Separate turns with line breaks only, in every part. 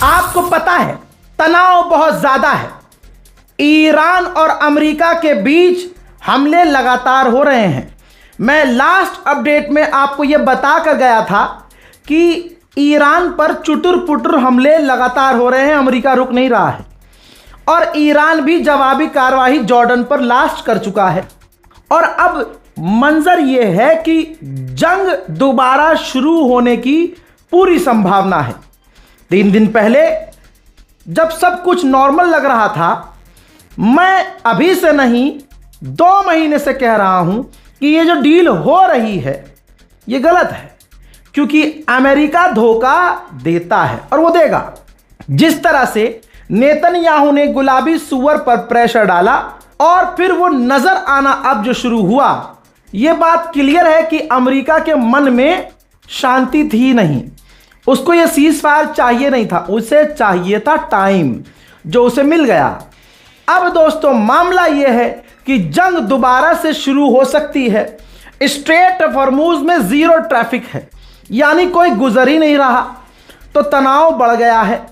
आपको पता है तनाव बहुत ज्यादा है। ईरान और अमेरिका के बीच हमले लगातार हो रहे हैं। मैं लास्ट अपडेट में आपको यह बता कर गया था कि ईरान पर चुटुर पुटुर हमले लगातार हो रहे हैं, अमेरिका रुक नहीं रहा है और ईरान भी जवाबी कार्रवाई जॉर्डन पर लास्ट कर चुका है। और अब मंजर यह है कि जंग दोबारा शुरू होने की पूरी संभावना है। 3 दिन पहले जब सब कुछ नॉर्मल लग रहा था, मैं अभी से नहीं 2 महीने से कह रहा हूं कि ये जो डील हो रही है ये गलत है, क्योंकि अमेरिका धोखा देता है और वो देगा। जिस तरह से नेतन्याहू ने गुलाबी सुअर पर प्रेशर डाला और फिर वो नजर आना अब जो शुरू हुआ, ये बात क्लियर है कि अमेरिका के मन में शांति थी नहीं। उसको ये सीज फायर चाहिए नहीं था, उसे चाहिए था टाइम, जो उसे मिल गया। अब दोस्तों मामला यह है कि जंग दोबारा से शुरू हो सकती है। स्ट्रेट ऑफ हॉर्मुज में 0 ट्रैफिक है, यानी कोई गुजर ही नहीं रहा, तो तनाव बढ़ गया है।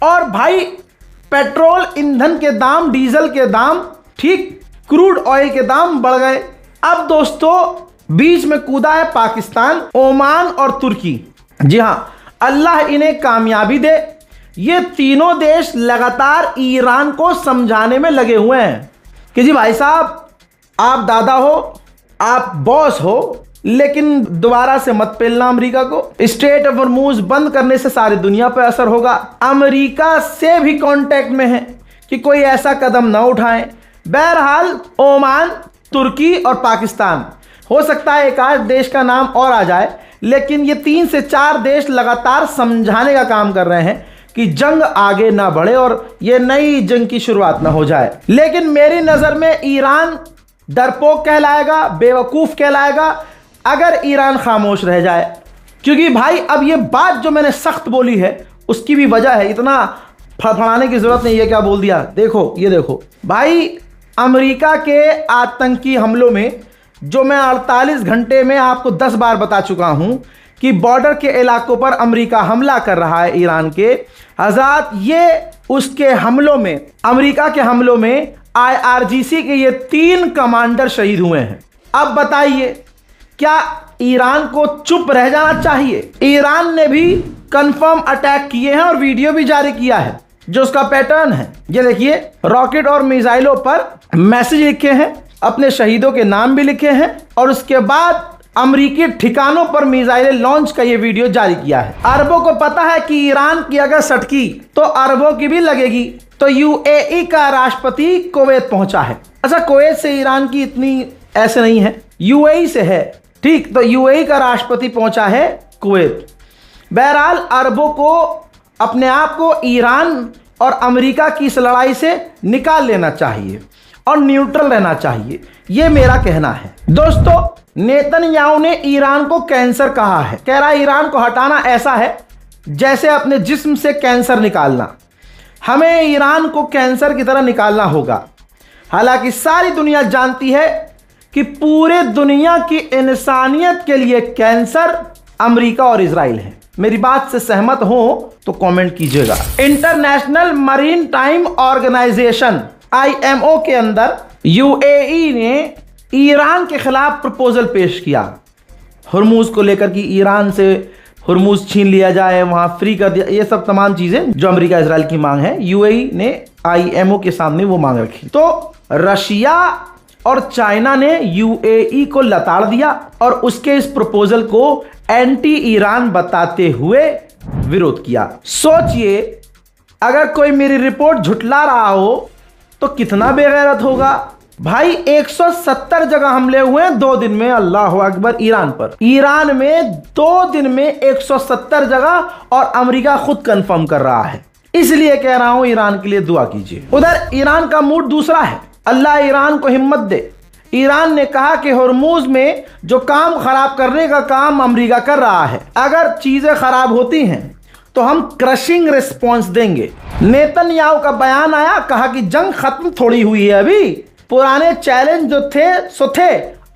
और भाई पेट्रोल ईंधन के दाम, डीजल के दाम, ठीक क्रूड ऑयल के दाम बढ़ गए। अब दोस्तों बीच में कूदा है पाकिस्तान, ओमान और तुर्की। जी हां, अल्लाह इन्हें कामयाबी दे। ये तीनों देश लगातार ईरान को समझाने में लगे हुए हैं कि जी भाई साहब, आप दादा हो, आप बॉस हो, लेकिन दोबारा से मत पेलना अमेरिका को। स्ट्रेट ऑफ हॉर्मुज बंद करने से सारी दुनिया पर असर होगा। अमेरिका से भी कांटेक्ट में है कि कोई ऐसा कदम ना उठाएं। बहरहाल ओमान, तुर्की और पाकिस्तान, हो सकता है एक आध देश का नाम और आ जाए, लेकिन ये 3 से 4 देश लगातार समझाने का काम कर रहे हैं कि जंग आगे ना बढ़े और ये नई जंग की शुरुआत ना हो जाए। लेकिन मेरी नजर में ईरान डरपोक कहलाएगा, बेवकूफ कहलाएगा अगर ईरान खामोश रह जाए। क्योंकि भाई अब ये बात जो मैंने सख्त बोली है उसकी भी वजह है, इतना फड़फड़ाने की जरूरत नहीं है। क्या बोल दिया, देखो ये देखो भाई, अमेरिका के आतंकी हमलों में जो मैं 48 घंटे में आपको 10 बार बता चुका हूं कि बॉर्डर के इलाकों पर अमेरिका हमला कर रहा है ईरान के हज़ात, ये उसके हमलों में, अमेरिका के हमलों में IRGC के ये 3 कमांडर शहीद हुए हैं। अब बताइए क्या ईरान को चुप रह जाना चाहिए? ईरान ने भी कंफर्म अटैक किए हैं और वीडियो भी जारी किया है, जो उसका पैटर्न है। ये देखिए, रॉकेट और मिसाइलों पर मैसेज लिखे हैं, अपने शहीदों के नाम भी लिखे हैं और उसके बाद अमेरिकी ठिकानों पर मिसाइलें लॉन्च का ये वीडियो जारी किया है। अरबों को पता है कि ईरान की अगर सटकी तो अरबों की भी लगेगी। तो UAE का राष्ट्रपति कुवैत पहुंचा है। अच्छा, कुवैत से ईरान की इतनी ऐसे नहीं है, UAE से है, ठीक। तो UAE का राष्ट्रपति पहुंचा है कुवैत। बहरहाल अरबों को अपने आप को ईरान और अमेरिका की इस लड़ाई से निकाल लेना चाहिए और न्यूट्रल रहना चाहिए, यह मेरा कहना है। दोस्तों, नेतन्याहू ने ईरान को कैंसर कहा है। कह रहा है ईरान को हटाना ऐसा है जैसे अपने जिस्म से कैंसर निकालना। हमें ईरान को कैंसर की तरह निकालना होगा। हालांकि सारी दुनिया जानती है कि पूरे दुनिया की इंसानियत के लिए कैंसर अमेरिका और इजराइल है। मेरी बात से सहमत हो तो कमेंट कीजिएगा। International maritime organization IMO के अंदर UAE ने ईरान के खिलाफ प्रपोजल पेश किया हुर्मुज को लेकर कि ईरान से हुर्मुज छीन लिया जाए, वहां फ्री कर दिया, ये सब तमाम चीजें जो अमेरिका इजराइल की मांग है, UAE ने IMO के सामने वो मांग रखी। तो रशिया और चाइना ने UAE को लताड़ दिया और उसके इस प्रपोजल को एंटी ईरान बताते हुए विरोध किया। सोचिए, अगर कोई मेरी रिपोर्ट झुटला रहा हो तो कितना बेगैरत होगा भाई। 170 जगह हमले हुए हैं 2 दिन में, अल्लाह अकबर, ईरान पर। ईरान में 2 दिन में 170 जगह, और अमेरिका खुद कंफर्म कर रहा है। इसलिए कह रहा हूं ईरान के लिए दुआ कीजिए। उधर ईरान का मूड दूसरा है, अल्लाह ईरान को हिम्मत दे। ईरान ने कहा कि हुर्मुज में जो काम खराब करने का काम अमेरिका कर रहा है, अगर चीजें खराब होती हैं तो हम क्रशिंग रिस्पॉन्स देंगे। नेतन्याहू का बयान आया, कहा कि जंग खत्म थोड़ी हुई है, अभी पुराने चैलेंज जो थे सो थे,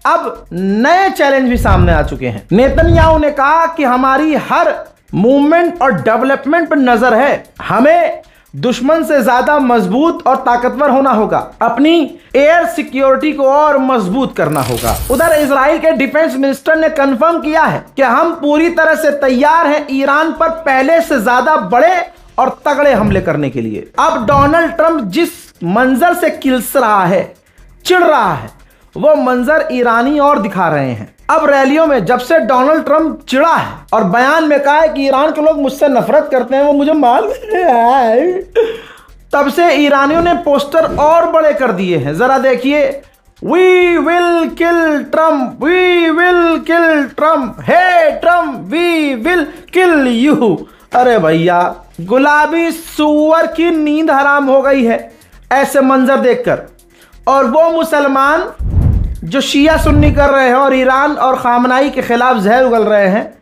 अब नए चैलेंज भी सामने आ चुके हैं। नेतन्याहू ने कहा कि हमारी हर मूवमेंट और डेवलपमेंट पर नजर है। हमें दुश्मन से ज्यादा मजबूत और ताकतवर होना होगा, अपनी एयर सिक्योरिटी को और मजबूत करना होगा। उधर इजराइल के डिफेंस मिनिस्टर ने कंफर्म किया है कि हम पूरी तरह से तैयार हैं ईरान पर पहले से ज्यादा बड़े और तगड़े हमले करने के लिए। अब डोनाल्ड ट्रंप जिस मंजर से किलस रहा है, चिढ़ रहा है, वो मंजर ईरानी और दिखा रहे हैं। अब रैलियों में जब से डोनाल्ड ट्रंप चिढ़ा है और बयान में कहा है कि ईरान के लोग मुझसे नफरत करते हैं, वो मुझे मार तब से ईरानियों ने पोस्टर और बड़े कर दिए हैं। जरा देखिए, we will kill Trump, we will kill Trump, hey Trump we will kill you. अरे भैया, गुलाबी सुअर की नींद हराम हो गई है ऐसे मंजर देखकर। और वो मुसलमान जो शिया सुन्नी कर रहे हैं और ईरान और खामनाई के खिलाफ जहर उगल रहे हैं,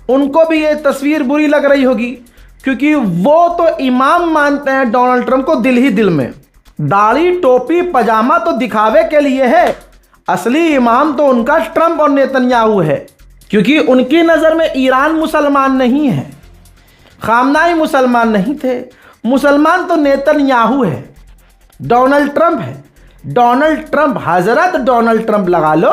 उनको भी ये तस्वीर बुरी लग रही होगी, क्योंकि वो तो इमाम मानते हैं डोनाल्ड ट्रंप को दिल ही दिल में। दाढ़ी टोपी पजामा तो दिखावे के लिए है, असली इमाम तो उनका ट्रंप और नेतन्याहू है, क्योंकि उनकी नज़र में ईरान मुसलमान नहीं है, खामनाई मुसलमान नहीं थे। मुसलमान तो नेतन्याहू है, डोनाल्ड ट्रंप है। डोनाल्ड ट्रंप, हजरत डोनाल्ड ट्रंप लगा लो।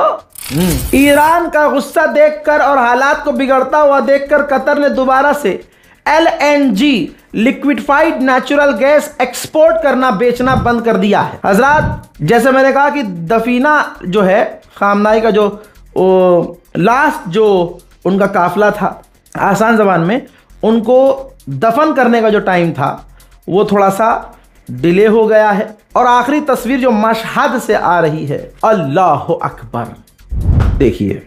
ईरान का गुस्सा देखकर और हालात को बिगड़ता हुआ देखकर कतर ने दोबारा से LNG liquefied natural gas export करना बेचना बंद कर दिया है। हजरत, जैसे मैंने कहा कि दफीना जो है खामनाई का, जो लास्ट जो उनका काफिला था, आसान ज़बान में उनको दफन करने का जो टाइम था वो थोड़ा सा डिले हो गया है। और आखिरी तस्वीर जो मशहद से आ रही है, अल्लाह अकबर, देखिए।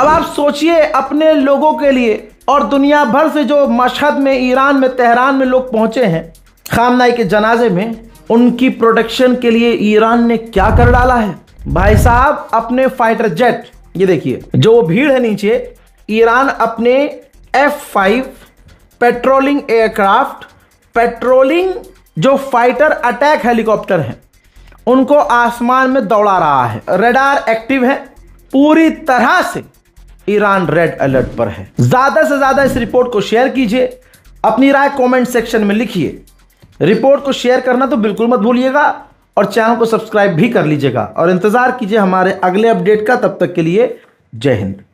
अब आप सोचिए अपने लोगों के लिए और दुनिया भर से जो मशहद में, ईरान में, तेहरान में लोग पहुंचे हैं खामनाई के जनाजे में, उनकी प्रोटेक्शन के लिए ईरान ने क्या कर डाला है भाई साहब। अपने फाइटर जेट, ये देखिए जो भीड़ है नीचे, ईरान अपने F-5 पेट्रोलिंग एयरक्राफ्ट, पेट्रोलिंग जो फाइटर अटैक हेलीकॉप्टर हैं, उनको आसमान में दौड़ा रहा है। रडार एक्टिव है, पूरी तरह से ईरान रेड अलर्ट पर है। ज्यादा से ज्यादा इस रिपोर्ट को शेयर कीजिए, अपनी राय कमेंट सेक्शन में लिखिए। रिपोर्ट को शेयर करना तो बिल्कुल मत भूलिएगा और चैनल को सब्सक्राइब भी कर लीजिएगा और इंतजार कीजिए हमारे अगले अपडेट का। तब तक के लिए जय हिंद।